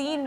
3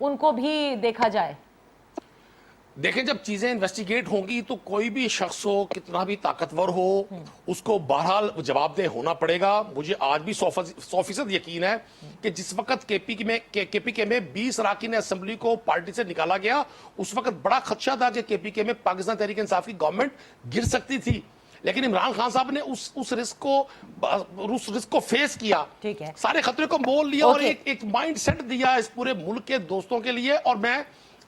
ان کو بھی دیکھا جائے؟ دیکھیں جب چیزیں انویسٹیگیٹ ہوں گی تو کوئی بھی شخص ہو کتنا بھی طاقتور ہو اس کو بہرحال جواب دہ ہونا پڑے گا. مجھے آج بھی 100% یقین ہے کہ جس وقت کے پی کے میں 20 اراکین اسمبلی کو پارٹی سے نکالا گیا اس وقت بڑا خدشہ تھا کہ کے پی کے میں پاکستان تحریک انصاف کی گورنمنٹ گر سکتی تھی, لیکن عمران خان صاحب نے اس رسک کو فیس کیا, ٹھیک ہے, سارے خطرے کو مول لیا اور اوکے. ایک مائنڈ سیٹ دیا اس پورے ملک کے دوستوں کے لیے. اور میں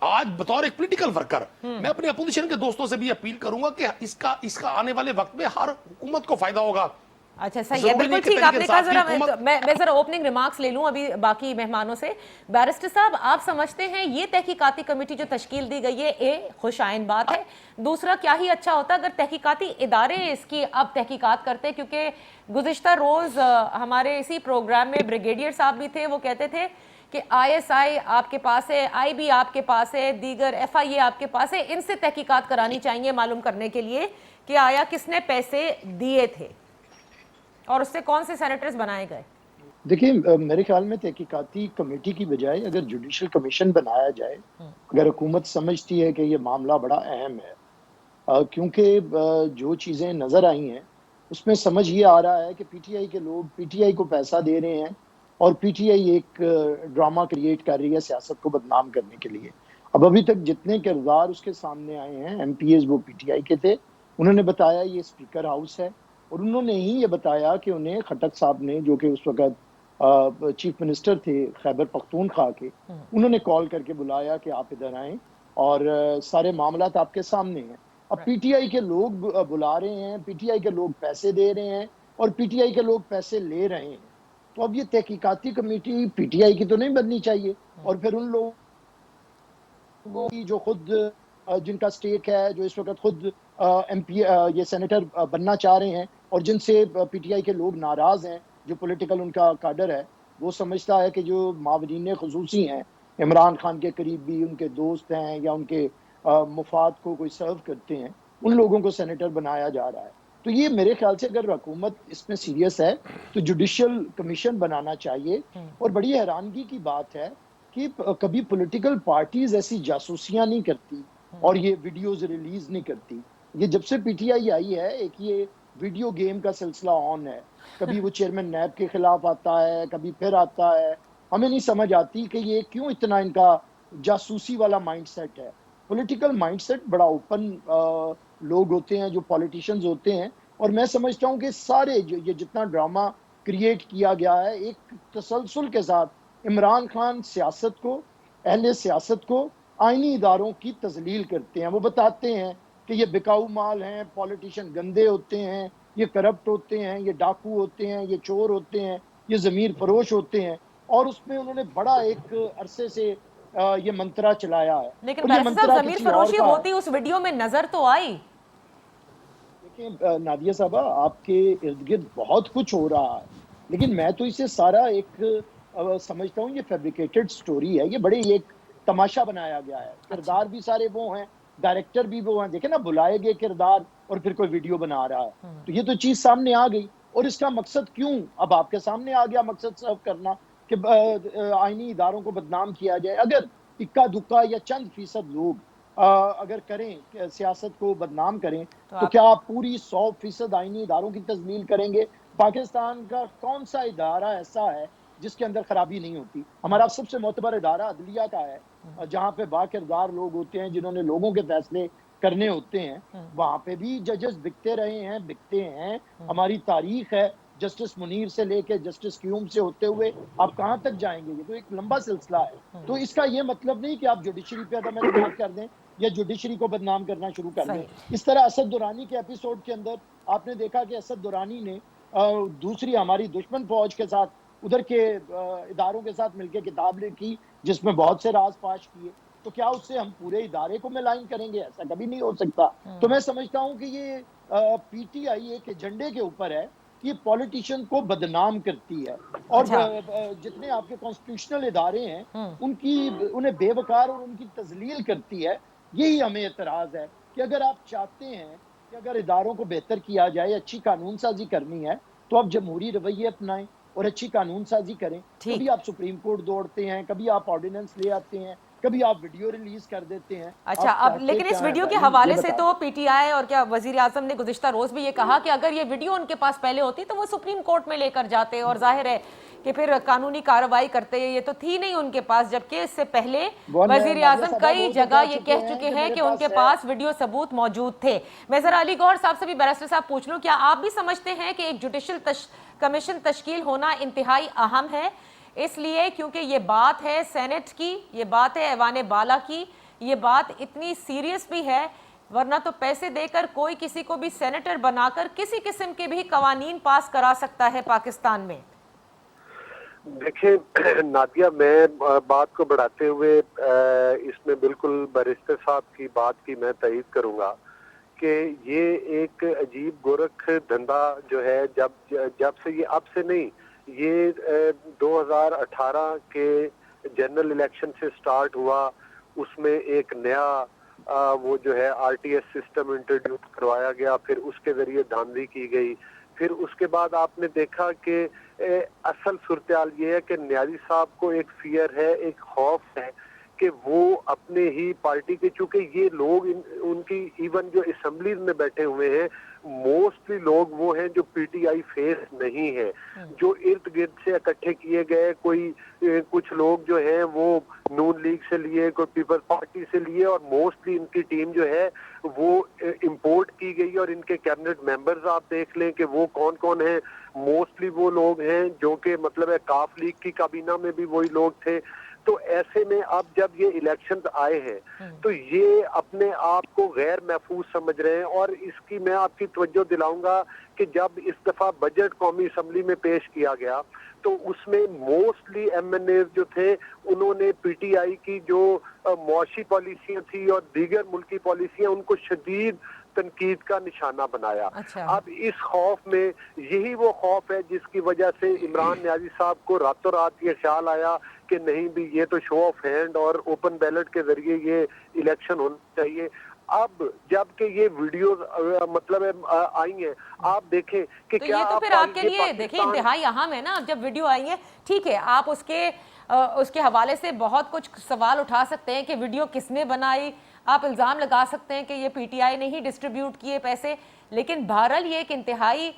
آج بطور ایک پولیٹیکل ورکر میں اپنے اپوزیشن کے دوستوں سے بھی اپیل کروں گا کہ اس کا آنے والے وقت میں ہر حکومت کو فائدہ ہوگا. اچھا صحیح ہے, بالکل ٹھیک. آپ نے کہا ذرا میں ذرا اوپننگ ریمارکس لے لوں ابھی باقی مہمانوں سے. بیرسٹر صاحب, آپ سمجھتے ہیں یہ تحقیقاتی کمیٹی جو تشکیل دی گئی ہے خوش آئند بات ہے؟ دوسرا, کیا ہی اچھا ہوتا اگر تحقیقاتی ادارے اس کی اب تحقیقات کرتے, کیونکہ گزشتہ روز ہمارے اسی پروگرام میں بریگیڈیئر صاحب بھی تھے, وہ کہتے تھے کہ ISI آپ کے پاس ہے, IB آپ کے پاس ہے, دیگر FIA آپ کے پاس ہے, ان سے تحقیقات کرانی چاہیے معلوم کرنے کے لیے کہ آیا کس نے پیسے دیے تھے اور اس سے کون سے سینیٹرز بنائے گئے. دیکھیں میرے خیال میں تحقیقاتی کمیٹی کی بجائے اگر جوڈیشل کمیشن بنایا جائے, اگر حکومت سمجھتی ہے کہ یہ معاملہ بڑا اہم ہے, کیونکہ جو چیزیں نظر آئی ہیں اس میں سمجھ یہ آ رہا ہے کہ پی ٹی آئی کے لوگ پی ٹی آئی کو پیسہ دے رہے ہیں اور پی ٹی آئی ایک ڈرامہ کریٹ کر رہی ہے سیاست کو بدنام کرنے کے لیے. ابھی تک جتنے کردار اس کے سامنے آئے ہیں ایم پی ایز وہ پی ٹی آئی کے تھے, انہوں نے بتایا یہ اسپیکر ہاؤس ہے, اور انہوں نے ہی یہ بتایا کہ انہیں خٹک صاحب نے, جو کہ اس وقت چیف منسٹر تھے خیبر پختونخوا کے, انہوں نے کال کر کے بلایا کہ آپ ادھر آئیں اور سارے معاملات آپ کے سامنے ہیں. اب پی ٹی آئی کے لوگ بلا رہے ہیں, پی ٹی آئی کے لوگ پیسے دے رہے ہیں اور پی ٹی آئی کے لوگ پیسے لے رہے ہیں. تو اب یہ تحقیقاتی کمیٹی پی ٹی آئی کی تو نہیں بننی چاہیے, اور پھر ان لوگوں کی جو خود جن کا سٹیک ہے, جو اس وقت خود ایم پی یہ سینیٹر بننا چاہ رہے ہیں اور جن سے پی ٹی آئی کے لوگ ناراض ہیں, جو پولیٹیکل ان کا کاڈر ہے وہ سمجھتا ہے کہ جو معاونین خصوصی ہیں, عمران خان کے قریبی, ان کے دوست ہیں یا ان کے مفاد کو کوئی سرو کرتے ہیں, ان لوگوں کو سینیٹر بنایا جا رہا ہے. تو یہ میرے خیال سے اگر حکومت اس میں سیریس ہے تو جوڈیشل کمیشن بنانا چاہیے. اور بڑی حیرانگی کی بات ہے کہ کبھی پولیٹیکل پارٹیز ایسی جاسوسیاں نہیں کرتی اور یہ ویڈیوز ریلیز نہیں کرتی. یہ جب سے پی ٹی آئی ہے ایک یہ ویڈیو گیم کا سلسلہ آن ہے, کبھی وہ چیئرمین نیب کے خلاف آتا ہے, کبھی پھر آتا ہے. ہمیں نہیں سمجھ آتی کہ یہ کیوں اتنا ان کا جاسوسی والا مائنڈ سیٹ ہے. پولیٹیکل مائنڈ سیٹ بڑا اوپن لوگ ہوتے ہیں جو پولیٹیشنز ہوتے ہیں, اور میں سمجھتا ہوں کہ سارے یہ جتنا ڈرامہ کریٹ کیا گیا ہے ایک تسلسل کے ساتھ, عمران خان سیاست کو, اہل سیاست کو آئینی اداروں کی تذلیل کرتے ہیں. وہ بتاتے ہیں کہ یہ بکاؤ مال ہیں, پولیٹیشین گندے ہوتے ہیں, یہ کرپٹ ہوتے ہیں, یہ ڈاکو ہوتے ہیں, یہ چور ہوتے ہیں, یہ ضمیر فروش ہوتے ہیں, اور اس میں انہوں نے بڑا ایک عرصے سے یہ منترا چلایا ہے. لیکن اور یہ بیرسٹر صاحب, منترا ضمیر کسی اور فروشی کا ہے. ہوتی اس ویڈیو میں نظر تو آئی. دیکھیں نادیہ صاحبہ, آپ کے ارد گرد بہت کچھ ہو رہا ہے, لیکن میں تو اسے سارا ایک سمجھتا ہوں یہ فیبریکیٹڈ سٹوری ہے, یہ بڑے ایک تماشا بنایا گیا ہے. کردار بھی سارے وہ ہیں, ڈائریکٹر بھی وہ ہیں, دیکھیں نا بلائے گئے کردار اور پھر کوئی ویڈیو بنا رہا ہے. تو یہ تو چیز سامنے آ گئی, اور اس کا مقصد کیوں اب آپ کے سامنے آ گیا, مقصد سرو کرنا کہ آئینی اداروں کو بدنام کیا جائے. اگر اکا دکا یا چند فیصد لوگ اگر کریں سیاست کو بدنام کریں تو کیا آپ پوری 100% آئینی اداروں کی تذلیل کریں گے؟ پاکستان کا کون سا ادارہ ایسا ہے جس کے اندر خرابی نہیں ہوتی؟ ہمارا سب سے معتبر ادارہ عدلیہ کا ہے, جہاں پہ باکردار لوگ ہوتے ہیں جنہوں نے لوگوں کے فیصلے کرنے ہوتے ہیں. وہاں پہ بھی ججز بکتے رہے ہیں, بکتے ہیں. ہماری تاریخ ہے, جسٹس منیر سے لے کے جسٹس کیوم سے ہوتے ہوئے آپ کہاں تک جائیں گے؟ یہ تو ایک لمبا سلسلہ ہے. تو اس کا یہ مطلب نہیں کہ آپ جوڈیشری پہ عدم اعتماد کر دیں یا جوڈیشری کو بدنام کرنا شروع کر دیں. اس طرح اسد درانی کے ایپیسوڈ کے اندر آپ نے دیکھا کہ اسد درانی نے دوسری ہماری دشمن فوج کے ساتھ ادھر کے اداروں کے ساتھ مل کے کتاب لکھی جس میں بہت سے راز فاش کیے. تو کیا اس سے ہم پورے ادارے کو ملائن کریں گے؟ ایسا کبھی نہیں ہو سکتا. تو میں سمجھتا ہوں کہ یہ پی ٹی آئی ایک ایجنڈے کے اوپر ہے, یہ پولیٹیشین کو بدنام کرتی ہے, اور جتنے آپ کے کانسٹیٹیوشنل ادارے ہیں انہیں بے وقار اور ان کی تذلیل کرتی ہے. یہی ہمیں اعتراض ہے کہ اگر آپ چاہتے ہیں کہ اگر اداروں کو بہتر کیا جائے, اچھی قانون سازی کرنی ہے, تو آپ جمہوری رویے اپنائیں. اور اچھی قانون سازی کریں. کبھی آپ سپریم کورٹ دوڑتے ہیں, کبھی آپ آرڈیننس لے آتے ہیں, کبھی آپ ویڈیو ریلیز کر دیتے ہیں. اچھا, اب لیکن اس ویڈیو کے حوالے سے تو پی ٹی آئی اور کیا وزیر اعظم نے گزشتہ روز بھی یہ کہا کہ اگر یہ ویڈیو ان کے پاس پہلے ہوتی تو وہ سپریم کورٹ میں لے کر جاتے, اور ظاہر ہے کہ پھر قانونی کارروائی کرتے. یہ تو تھی نہیں ان کے پاس, جبکہ اس سے پہلے وزیر اعظم کئی جگہ یہ کہہ چکے ہیں کہ ان کے پاس ویڈیو ثبوت موجود تھے. میں ذرا علی گوہر صاحب سے بھی بیرسٹر صاحب پوچھ لوں, کیا آپ بھی سمجھتے ہیں کہ ایک جوڈیشل کمیشن تشکیل ہونا انتہائی اہم ہے, اس لیے کیونکہ یہ بات ہے سینٹ کی, یہ بات ہے ایوان بالا کی, یہ بات اتنی سیریس بھی ہے, ورنہ تو پیسے دے کر کوئی کسی کو بھی سینیٹر بنا کر کسی قسم کے بھی قوانین پاس کرا سکتا ہے پاکستان میں. دیکھیں نادیہ, میں بات کو بڑھاتے ہوئے اس میں بالکل بیرسٹر صاحب کی بات کی میں تائید کروں گا کہ یہ ایک عجیب گورکھ دھندا جو ہے, جب سے یہ اب سے نہیں, یہ 2018 کے جنرل الیکشن سے سٹارٹ ہوا. اس میں ایک نیا وہ جو ہے R T S system introduce کروایا گیا, پھر اس کے ذریعے دھاندلی کی گئی. پھر اس کے بعد آپ نے دیکھا کہ اصل صورتحال یہ ہے کہ نیازی صاحب کو ایک فیئر ہے, ایک خوف ہے کہ وہ اپنے ہی پارٹی کے, چونکہ یہ لوگ ان کی ایون جو اسمبلیز میں بیٹھے ہوئے ہیں موسٹلی لوگ وہ ہیں جو پی ٹی آئی فیس نہیں ہے, جو ارد گرد سے اکٹھے کیے گئے. کچھ لوگ جو ہیں وہ نون لیگ سے لیے, کوئی پیپلز پارٹی سے لیے, اور موسٹلی ان کی ٹیم جو ہے وہ امپورٹ کی گئی. اور ان کے کیبنٹ ممبرز آپ دیکھ لیں کہ وہ کون کون ہیں. موسٹلی وہ لوگ ہیں جو کہ مطلب ہے کاف لیگ کی کابینہ میں بھی وہی لوگ تھے. تو ایسے میں اب جب یہ الیکشنز آئے ہیں تو یہ اپنے آپ کو غیر محفوظ سمجھ رہے ہیں. اور اس کی میں آپ کی توجہ دلاؤں گا کہ جب اس دفعہ بجٹ قومی اسمبلی میں پیش کیا گیا تو اس میں موسٹلی ایم این ایز جو تھے انہوں نے پی ٹی آئی کی جو معاشی پالیسیاں تھی اور دیگر ملکی پالیسیاں ان کو شدید تنقید کا نشانہ بنایا. اب اس خوف میں, یہی وہ خوف ہے جس کی وجہ سے عمران نیازی صاحب کو راتوں رات یہ خیال آیا کہ نہیں بھی یہ تو شو آف ہینڈ اور اوپن بیلٹ کے ذریعے یہ الیکشن ہونا چاہیے. اب جب کہ یہ ویڈیوز مطلب آئی ہیں, آپ دیکھیں کہ کیا یہ تو پھر آپ کے لیے دیکھیں انتہائی اہم ہے نا. جب ویڈیو آئی ہے ٹھیک ہے, آپ اس کے حوالے سے بہت کچھ سوال اٹھا سکتے ہیں کہ ویڈیو کس نے بنائی, آپ الزام لگا سکتے ہیں کہ یہ پی ٹی آئی نے ہی ڈسٹریبیوٹ کیے پیسے, لیکن بہرحال یہ ایک انتہائی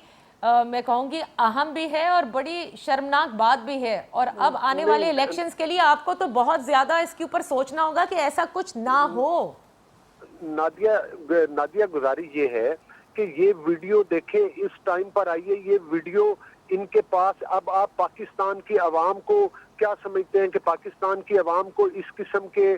میں کہوں گی اہم بھی ہے اور بڑی شرمناک بات بھی ہے. اور اب آنے والے الیکشنز کے لیے آپ کو تو بہت زیادہ اس کے اوپر سوچنا ہوگا کہ ایسا کچھ نہ ہو. نادیہ گزارش یہ ہے کہ یہ ویڈیو دیکھیں اس ٹائم پر آئیے, یہ ویڈیو ان کے پاس. اب آپ پاکستان کی عوام کو کیا سمجھتے ہیں کہ پاکستان کی عوام کو اس قسم کے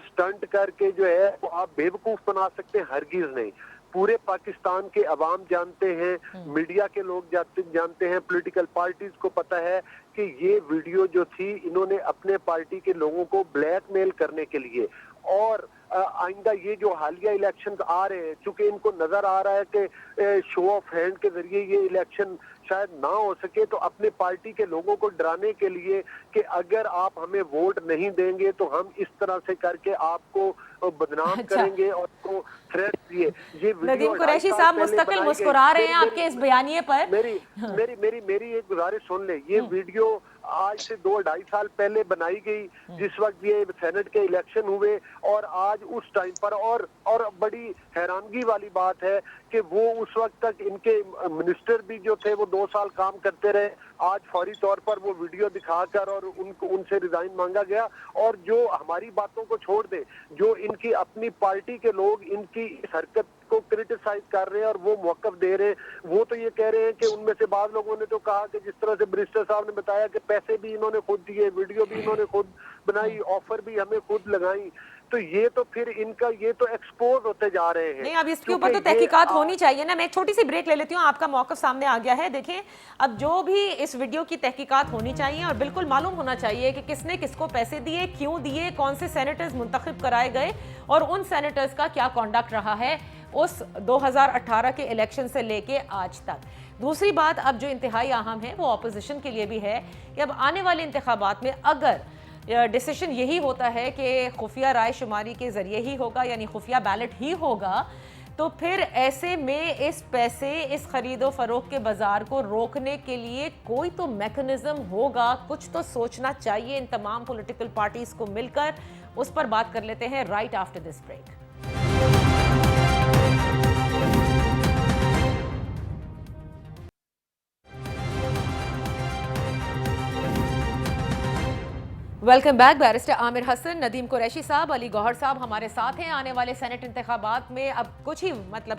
سٹنٹ کر کے جو ہے وہ آپ بے وقوف بنا سکتے ہیں؟ ہرگز نہیں. پورے پاکستان کے عوام جانتے ہیں, میڈیا کے لوگ جانتے ہیں, پولیٹیکل پارٹیز کو پتہ ہے کہ یہ ویڈیو جو تھی انہوں نے اپنے پارٹی کے لوگوں کو بلیک میل کرنے کے لیے. اور آئندہ یہ جو حالیہ الیکشنز آ رہے ہیں, چونکہ ان کو نظر آ رہا ہے کہ شو آف ہینڈ کے ذریعے یہ الیکشن شاید نہ ہو سکے, تو اپنے پارٹی کے لوگوں کو ڈرانے کے لیے کہ اگر آپ ہمیں ووٹ نہیں دیں گے تو ہم اس طرح سے کر کے آپ کو بدنام کریں گے اور کو تھریٹ دیے. یہ ندیم قریشی صاحب مستقل مسکرا رہے ہیں آپ کے اس بیانیے پر. میری ایک گزارش سن لیں. یہ ویڈیو آج سے 2-2.5 سال پہلے بنائی گئی جس وقت یہ سینٹ کے الیکشن ہوئے, اور آج اس ٹائم پر اور بڑی حیرانگی والی بات ہے کہ وہ اس وقت تک ان کے منسٹر بھی جو تھے وہ 2 سال کام کرتے رہے. آج فوری طور پر وہ ویڈیو دکھا کر اور ان سے ریزائن مانگا گیا. اور جو ہماری باتوں کو چھوڑ دے, جو ان کی اپنی پارٹی کے لوگ ان کی اس حرکت کو کرٹیسائز کر رہے ہیں اور وہ موقف دے رہے ہیں, وہ تو یہ کہہ رہے ہیں کہ ان میں سے بعض لوگوں نے تو کہا کہ جس طرح سے بیرسٹر صاحب نے بتایا کہ پیسے بھی انہوں نے خود دیے, ویڈیو بھی انہوں نے خود بنائی, آفر بھی ہمیں خود لگائی. تو یہ تو پھر ان کا یہ تو ایکسپوز ہوتے جا رہے ہیں. نہیں, اب اس کے اوپر تو تحقیقات ہونی چاہیے نا. میں ایک چھوٹی سی بریک لے لیتی ہوں, آپ کا موقف سامنے آ گیا ہے. دیکھیں اب جو بھی اس ویڈیو کی تحقیقات ہونی چاہیے اور بالکل معلوم ہونا چاہیے کہ کس نے کس کو پیسے دیے, کیوں دیے, کون سے سینیٹرز منتخب کرائے گئے اور ان سینیٹرز کا کیا کانڈکٹ رہا ہے اس 2018 کے الیکشن سے لے کے آج تک. دوسری بات اب جو انتہائی اہم ہے وہ اپوزیشن کے لیے بھی ہے کہ اب آنے والے انتخابات میں اگر ڈیسیشن یہی ہوتا ہے کہ خفیہ رائے شماری کے ذریعے ہی ہوگا, یعنی خفیہ بیلٹ ہی ہوگا, تو تو پھر ایسے میں اس پیسے اس خرید و فروخت کے بازار کو روکنے کے لیے کوئی تو میکنزم ہوگا, کچھ تو سوچنا چاہیے ان تمام پولیٹیکل پارٹیز کو مل کر. اس پر بات کر لیتے ہیں right after this break. Welcome back. Barrister Aamir Hasan, Nadeem Qureshi sahab, Ali گوہر صاحب ہمارے ساتھ ہیں. آنے والے سینٹ انتخابات میں اب کچھ ہی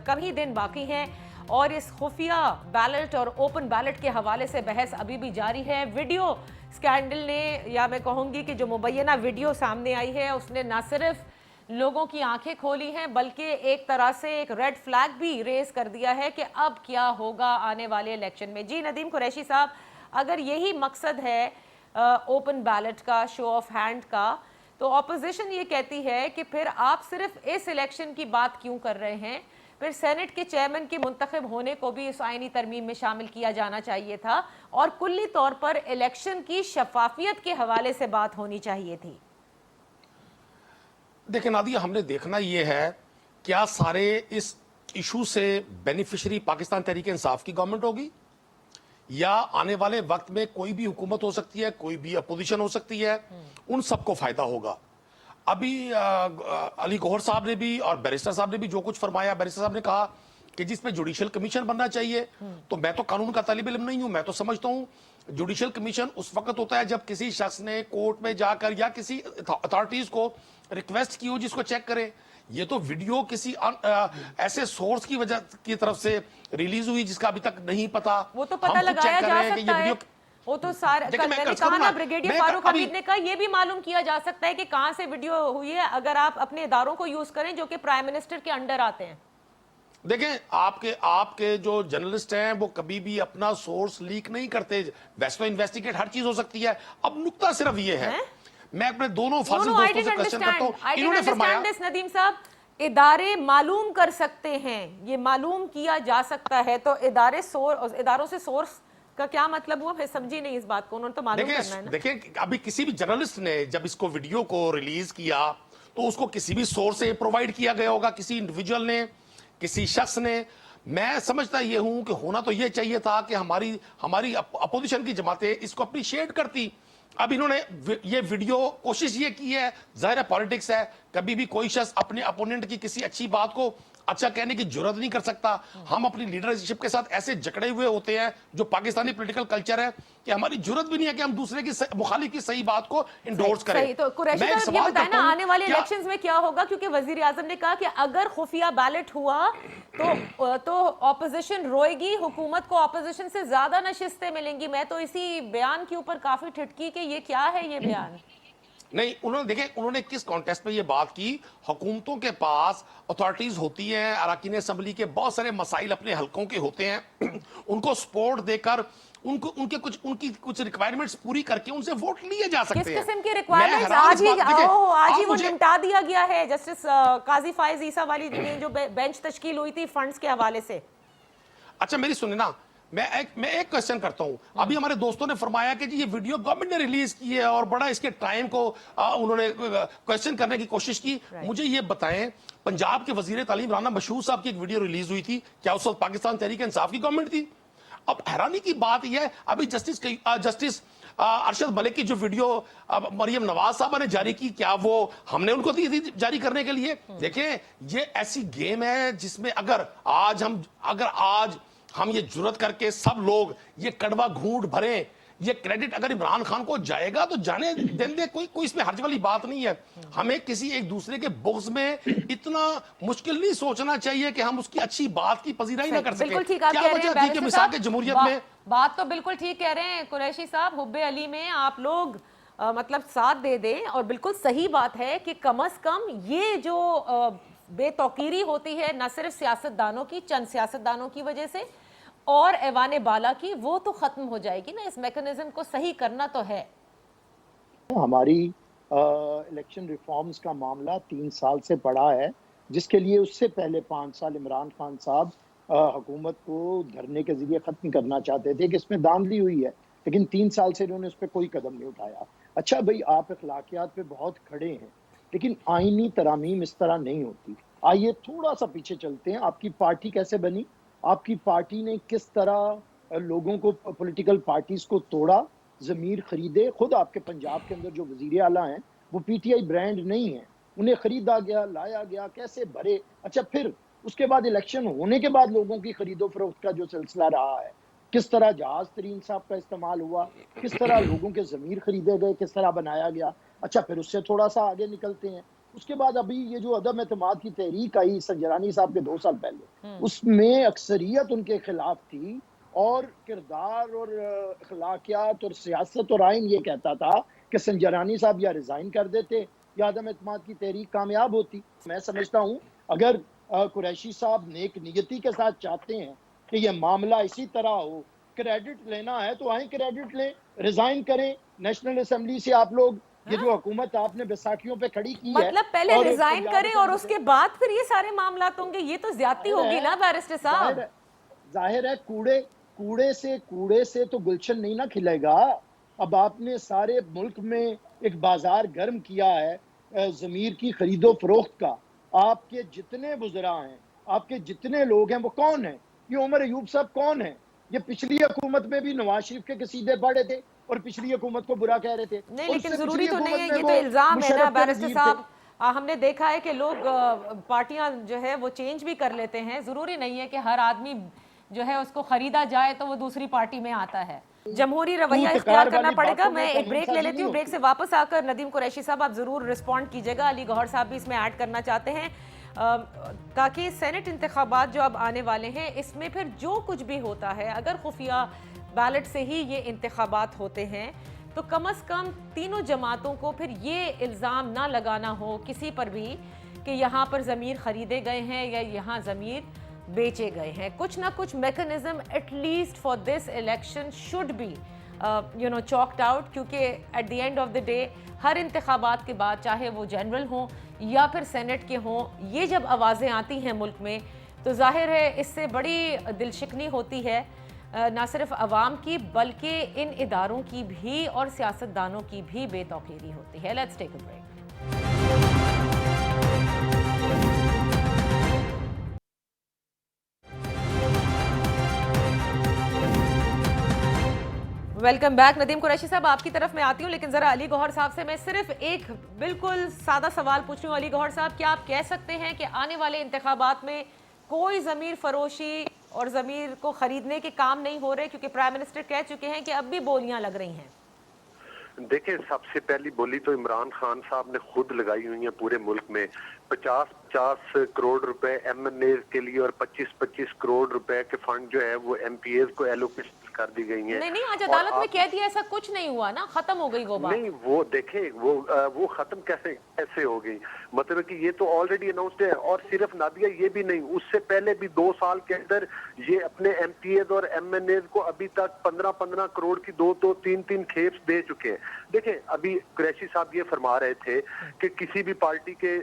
کم ہی دن باقی ہیں اور اس خفیہ بیلٹ اور اوپن بیلٹ کے حوالے سے بحث ابھی بھی جاری ہے. ویڈیو سکینڈل نے, یا میں کہوں گی کہ جو مبینہ ویڈیو سامنے آئی ہے, اس نے نہ صرف لوگوں کی آنکھیں کھولی ہیں بلکہ ایک طرح سے ایک ریڈ فلیگ بھی ریز کر دیا ہے کہ اب کیا ہوگا آنے والے الیکشن میں. جی ندیم قریشی صاحب, اگر یہی مقصد ہے اوپن بیلٹ کا, شو آف ہینڈ کا, تو اپوزیشن یہ کہتی ہے کہ پھر آپ صرف اس الیکشن کی بات کیوں کر رہے ہیں؟ پھر سینٹ کے چیئرمین کے منتخب ہونے کو بھی اس آئینی ترمیم میں شامل کیا جانا چاہیے تھا اور کلی طور پر الیکشن کی شفافیت کے حوالے سے بات ہونی چاہیے تھی. دیکھیں نادیہ, ہم نے دیکھنا یہ ہے کیا سارے اس ایشو سے بینیفیشری پاکستان تحریک انصاف کی گورنمنٹ ہوگی, یا آنے والے وقت میں کوئی بھی حکومت ہو سکتی ہے, کوئی بھی اپوزیشن ہو سکتی ہے, ان سب کو فائدہ ہوگا. ابھی علی گوہر صاحب نے بھی اور بیرسٹر صاحب نے بھی جو کچھ فرمایا, بیرسٹر صاحب نے کہا کہ جس پہ جوڈیشل کمیشن بننا چاہیے, تو میں تو قانون کا طالب علم نہیں ہوں, میں تو سمجھتا ہوں جوڈیشل کمیشن اس وقت ہوتا ہے جب کسی شخص نے کورٹ میں جا کر یا کسی اتھارٹیز کو ریکویسٹ کی ہو جس کو چیک کرے. یہ تو ویڈیو کسی ایسے سورس کی وجہ کی طرف سے ریلیز ہوئی جس کا ابھی تک نہیں پتا. وہ تو پتہ لگایا جا سکتا ہے, وہ تو سارے میں نے کہا نا, بریگیڈیئر فاروق حمید نے کہا یہ بھی معلوم کیا جا سکتا ہے کہ کہاں سے ویڈیو ہوئی ہے اگر آپ اپنے اداروں کو یوز کریں جو کہ پرائم منسٹر کے انڈر آتے ہیں. دیکھیں آپ کے جو جرنلسٹ ہیں وہ کبھی بھی اپنا سورس لیک نہیں کرتے, ویسے تو انویسٹیگیٹ ہر چیز ہو سکتی ہے. اب نقطہ صرف یہ ہے, میں اپنے دونوں فاضل دوستوں سے کوسچن کرتا ہوں, انہوں نے فرمایا ندیم صاحب ادارے معلوم کر سکتے ہیں, یہ معلوم کیا جا سکتا ہے, تو اداروں سے سورس کا کیا مطلب ہوا؟ میں سمجھی نہیں اس بات کو, انہوں نے تو معلوم کرنا ہے نا. دیکھیں ابھی کسی بھی جرنلسٹ نے جب اس کو ویڈیو کو ریلیز کیا تو اس کو کسی بھی سورس سے پرووائڈ کیا گیا ہوگا, کسی انڈیویجول نے, کسی شخص نے. میں سمجھتا یہ ہوں کہ ہونا تو یہ چاہیے تھا کہ ہماری اپوزیشن کی جماعتیں اس کو اپریشیٹ کرتی. اب انہوں نے یہ ویڈیو کوشش یہ کی ہے, ظاہر ہے پالیٹکس ہے, کبھی بھی کوئی شخص اپنے اپوننٹ کی کسی اچھی بات کو اچھا کہنے کی جرات نہیں کر سکتا. ہم اپنی لیڈرشپ کے ساتھ ایسے جکڑے ہوئے ہوتے ہیں جو پاکستانی پولیٹیکل کلچر ہے کہ ہماری جرات بھی نہیں ہے کہ ہم دوسرے کی مخالف کی صحیح بات کو انڈورس کریں. صحیح. تو قریشی صاحب یہ بتائیں نا آنے والے الیکشنز میں کیا ہوگا, کیونکہ وزیر اعظم نے کہا کہ اگر خفیہ بیلٹ ہوا تو اپوزیشن روئے گی, حکومت کو اپوزیشن سے زیادہ نشستیں ملیں گی. میں تو اسی بیان کے اوپر کافی ٹھٹکی کہ یہ کیا ہے یہ بیان. نہیں, انہوں نے کس کانٹیکسٹ میں یہ بات کی, حکومتوں کے پاس اتھارٹیز ہوتی ہیں, اراکین اسمبلی کے بہت سارے مسائل اپنے حلقوں کے ہوتے ہیں, ان کو سپورٹ دے کر ان کی کچھ ریکوائرمنٹس پوری کر کے ان سے ووٹ لیے جا سکتے ہیں. کس قسم کی ریکوائرمنٹس؟ آج ہی وہ نمٹا دیا گیا ہے جسٹس قاضی فائز عیسیٰ والی جو بینچ تشکیل ہوئی تھی فنڈز کے حوالے سے. اچھا میری سنیں نا, میں ایک کوسچن کرتا ہوں. ابھی ہمارے دوستوں نے فرمایا کہ جی یہ ویڈیو گورنمنٹ نے ریلیز کی ہے اور بڑا اس کے ٹائم کو انہوں نے کوسچن کرنے کی کوشش کی. مجھے یہ بتائیں, پنجاب کے وزیر تعلیم رانا مشہور صاحب کی ایک ویڈیو ریلیز ہوئی تھی, کیا اس وقت پاکستان تحریک انصاف کی گورنمنٹ تھی؟ اب حیرانی کی بات یہ ہے, ابھی جسٹس ارشد ملک کی جو ویڈیو مریم نواز صاحبہ نے جاری کی, کیا وہ ہم نے ان کو دی تھی جاری کرنے کے لیے؟ دیکھیں یہ ایسی گیم ہے جس میں اگر آج ہم یہ جرت کر کے سب لوگ یہ کڑوا گھونٹ بھریں, یہ کریڈٹ اگر عمران خان کو جائے گا تو جانے دیں, کوئی اس میں حرج والی بات نہیں ہے. ہمیں کسی ایک دوسرے کے بغض میں اتنا مشکل نہیں سوچنا چاہیے کہ ہم اس کی اچھی بات کی پذیرائی نہ کر سکیں. کیا وجہ تھی کہ مساق جمہوریت میں بات تو بالکل ٹھیک کہہ رہے ہیں قریشی صاحب, حب علی میں آپ لوگ ساتھ دے دیں, اور بالکل صحیح بات ہے کہ کم از کم یہ جو بے توقیری ہوتی ہے نہ صرف سیاستدانوں کی, چند سیاستدانوں کی وجہ سے اور ایوان بالا کی, وہ تو ختم ہو جائے گی نا. اس میکنزم کو صحیح کرنا تو ہے. ہماری الیکشن ریفارمز کا معاملہ 3 سال سے پڑا ہے, جس کے لیے اس سے پہلے 5 سال عمران خان صاحب حکومت کو دھرنے کے ذریعے ختم کرنا چاہتے تھے کہ اس میں دھاندلی ہوئی ہے, لیکن 3 سال سے انہوں نے اس پہ کوئی قدم نہیں اٹھایا. اچھا بھائی, آپ اخلاقیات پہ بہت کھڑے ہیں, لیکن آئینی ترامیم اس طرح نہیں ہوتی. آئیے تھوڑا سا پیچھے چلتے ہیں. آپ کی پارٹی کیسے بنی؟ آپ کی پارٹی نے کس طرح لوگوں کو، پولیٹیکل پارٹیز کو توڑا، ضمیر خریدے. خود آپ کے پنجاب کے اندر جو وزیر اعلیٰ ہیں وہ پی ٹی آئی برانڈ نہیں ہے، انہیں خریدا گیا، لایا گیا، کیسے بھرے. اچھا پھر اس کے بعد الیکشن ہونے کے بعد لوگوں کی خرید و فروخت کا جو سلسلہ رہا ہے، کس طرح جہاز ترین صاحب کا استعمال ہوا، کس طرح لوگوں کے ضمیر خریدے گئے، کس طرح بنایا گیا. اچھا پھر اس سے تھوڑا سا آگے نکلتے ہیں. اس کے بعد ابھی یہ جو عدم اعتماد کی تحریک آئی سنجرانی صاحب کے 2 سال پہلے، اس میں اکثریت ان کے خلاف تھی، اور کردار اور اخلاقیات اور سیاست اور آئین یہ کہتا تھا کہ سنجرانی صاحب یا ریزائن کر دیتے یا عدم اعتماد کی تحریک کامیاب ہوتی. میں سمجھتا ہوں اگر قریشی صاحب نیک نیتی کے ساتھ چاہتے ہیں کہ یہ معاملہ اسی طرح ہو، کریڈٹ لینا ہے تو آئیں کریڈٹ لیں، ریزائن کریں. نیشنل اسمبلی سے آپ لوگ یہ جو حکومت آپ نے بیساکھیوں پہ کھڑی کی ہے، مطلب پہلے اور ریزائن پنجاب کریں اور اسمبلی اس سے، کے بعد پھر یہ سارے معاملات ہوں گے، یہ تو زیادتی ہوگی نا بیرسٹر صاحب. ظاہر ہے کوڑے سے تو گلشن نہیں نہ کھلے گا. اب آپ نے سارے ملک میں ایک بازار گرم کیا ہے ضمیر کی خرید و فروخت کا. آپ کے جتنے وزراء ہیں، آپ کے جتنے لوگ ہیں، وہ کون ہیں؟ یہ عمر ایوب صاحب کون ہیں؟ یہ پچھلی حکومت میں بھی نواز شریف کے قصیدے پڑھے تھے اور پچھلی حکومت کو برا کہہ رہے تھے، نہیں اور اس لیکن سے ضروری پچھلی تو نہیں حکومت ہے، میں یہ تو وہ الزام ہے نا مشرف کے بیرسٹر وزیر تھے. صاحب. ہم نے دیکھا ہے کہ لوگ پارٹیاں جو ہے وہ چینج بھی کر لیتے ہیں، ضروری نہیں ہے کہ ہر آدمی جو ہے اس کو خریدا جائے تو وہ دوسری پارٹی میں آتا ہے. جمہوری رویہ اختیار کرنا پڑے گا. میں ایک بریک لے لیتی ہوں، بریک سے واپس آ کر ندیم قریشی صاحب آپ ضرور رسپونڈ کیجئے گا. علی گوہر صاحب بھی اس میں ایڈ کرنا چاہتے ہیں تاکہ سینٹ انتخابات جو اب آنے والے ہیں اس میں پھر جو کچھ بھی ہوتا ہے، اگر خفیہ بیلٹ سے ہی یہ انتخابات ہوتے ہیں تو کم از کم تینوں جماعتوں کو پھر یہ الزام نہ لگانا ہو کسی پر بھی کہ یہاں پر ضمیر خریدے گئے ہیں یا یہاں ضمیر بیچے گئے ہیں. کچھ نہ کچھ mechanism at least for this election should be chalked out, کیونکہ at the end of the day ہر انتخابات کے بعد چاہے وہ جنرل ہوں یا پھر سینٹ کے ہوں، یہ جب آوازیں آتی ہیں ملک میں تو ظاہر ہے اس سے بڑی دل شکنی ہوتی ہے نہ صرف عوام کی بلکہ ان اداروں کی بھی اور سیاستدانوں کی بھی بے توقیری ہوتی ہے. Let's take a break. Welcome back. Nadeem Qureshi صاحب آپ کی طرف میں آتی ہوں، لیکن ذرا علی گوہر صاحب سے میں صرف ایک بالکل سادہ سوال پوچھ رہی ہوں. علی گوہر صاحب، کیا آپ کہہ سکتے ہیں کہ آنے والے انتخابات میں کوئی ضمیر فروشی اور ضمیر کو خریدنے کے کام نہیں ہو رہے، کیونکہ پرائم منسٹر کہہ چکے ہیں کہ اب بھی بولیاں لگ رہی ہیں؟ دیکھیں، سب سے پہلی بولی تو عمران خان صاحب نے خود لگائی ہوئی ہیں پورے ملک میں. 50 کروڑ روپے ایم این اے کے لیے اور 25 کروڑ روپے کے فنڈ جو ہے وہ ایم پی ایز کو ایلوکیٹ کر دی گئی ہیں. نہیں آج عدالت میں کہہ دیا ایسا کچھ نہیں ہوا نا، ختم ہو گئی وہ بات. نہیں، وہ دیکھیں وہ ختم کیسے ہو گئی؟ مطلب کہ یہ تو آلریڈی اناؤنسڈ ہے. اور صرف نادیہ یہ بھی نہیں، اس سے پہلے بھی 2 سال کے اندر یہ اپنے ایم پی ایز اور ایم این ایز کو ابھی تک 15 کروڑ کی 2-3 کھیپ دے چکے ہیں. دیکھیں، ابھی قریشی صاحب یہ فرما رہے تھے کہ کسی بھی پارٹی کے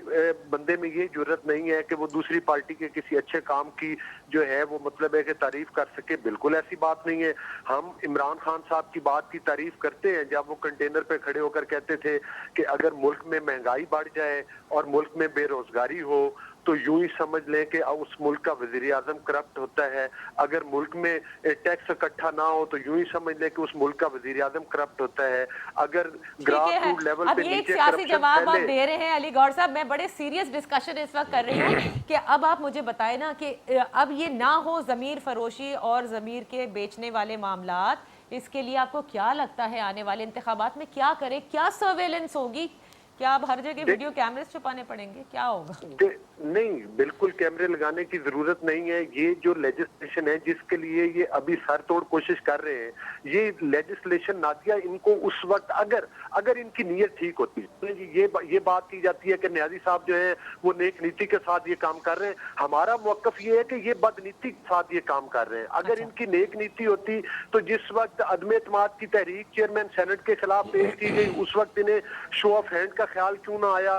بندے میں یہ جرت نہیں ہے کہ وہ دوسری پارٹی کے کسی اچھے کام کی جو ہے وہ مطلب ہے کہ تعریف کر سکے. بالکل ایسی بات نہیں ہے. ہم عمران خان صاحب کی بات کی تعریف کرتے ہیں جب وہ کنٹینر پہ کھڑے ہو کر کہتے تھے کہ اگر ملک میں مہنگائی بڑھ جائے اور ملک میں بے روزگاری ہو تو یوں ہی سمجھ لیں کہ اس ملک کا وزیر اعظم کرپٹ ہوتا ہے. اگر ملک میں ٹیکس اکٹھا نہ ہو تو یوں ہی سمجھ لیں کہ اس ملک کا وزیر اعظم کرپٹ ہوتا ہے. اگر گراس روٹ لیول پہ اب یہ ایک نیچے سیاسی کرپشن جواب آپ پھیلے. دے رہے ہیں علی گوہر صاحب. میں بڑے سیریس ڈسکشن اس وقت کر رہی ہوں کہ اب آپ مجھے بتائیں نا کہ اب یہ نہ ہو ضمیر فروشی اور ضمیر کے بیچنے والے معاملات. اس کے لیے آپ کو کیا لگتا ہے آنے والے انتخابات میں کیا کرے؟ کیا سرویلنس ہوگی؟ کیا اب ہر جگہ ویڈیو کیمرے چھپانے پڑیں گے؟ کیا ہوگا؟ نہیں، بالکل کیمرے لگانے کی ضرورت نہیں ہے. یہ جو لیجسلیشن ہے جس کے لیے یہ ابھی سر توڑ کوشش کر رہے ہیں، یہ لیجسلیشن نادیہ ان کو اس وقت اگر ان کی نیت ٹھیک ہوتی ہے، یہ بات کی جاتی ہے کہ نیازی صاحب جو ہے وہ نیک نیتی کے ساتھ یہ کام کر رہے ہیں. ہمارا موقف یہ ہے کہ یہ بد نیتی کے ساتھ یہ کام کر رہے ہیں. اگر ان کی نیک نیتی ہوتی تو جس وقت عدم اعتماد کی تحریک چیئرمین سینٹ کے خلاف پیش کی گئی اس وقت انہیں شو آف ہینڈ کا خیال کیوں نہ آیا؟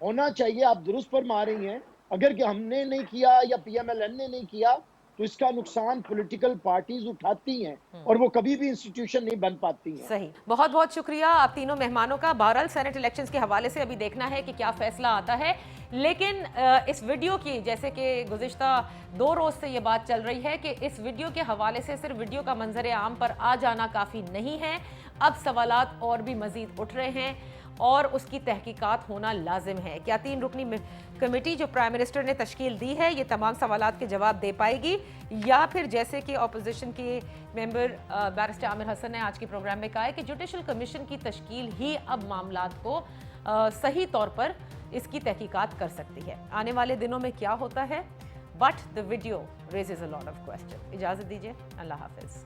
ہونا چاہیے. آپ درست فرما رہی ہیں, اگر کہ ہم نے نہیں کیا یا پی ایم ایل این نے نہیں کیا تو اس کا نقصان پولیٹیکل پارٹیز اٹھاتی ہیں اور وہ کبھی بھی انسٹیٹیوشن نہیں بن پاتی ہیں. صحیح, بہت بہت شکریہ آپ تینوں مہمانوں کا. بہرحال سینٹ الیکشنز کے حوالے سے ابھی دیکھنا ہے کہ کیا فیصلہ آتا ہے, لیکن اس ویڈیو کی, جیسے کہ گزشتہ 2 روز سے یہ بات چل رہی ہے کہ اس ویڈیو کے حوالے سے صرف ویڈیو کا منظر عام پر آ جانا کافی نہیں ہے, اب سوالات اور بھی مزید اٹھ رہے ہیں اور اس کی تحقیقات ہونا لازم ہے. کیا 3 رکنی کمیٹی جو پرائم منسٹر نے تشکیل دی ہے یہ تمام سوالات کے جواب دے پائے گی, یا پھر جیسے کہ اپوزیشن کے ممبر بیرسٹر عامر حسن نے آج کے پروگرام میں کہا ہے کہ جوڈیشل کمیشن کی تشکیل ہی اب معاملات کو صحیح طور پر اس کی تحقیقات کر سکتی ہے. آنے والے دنوں میں کیا ہوتا ہے, but the video raises a lot of questions. اجازت دیجیے, اللہ حافظ.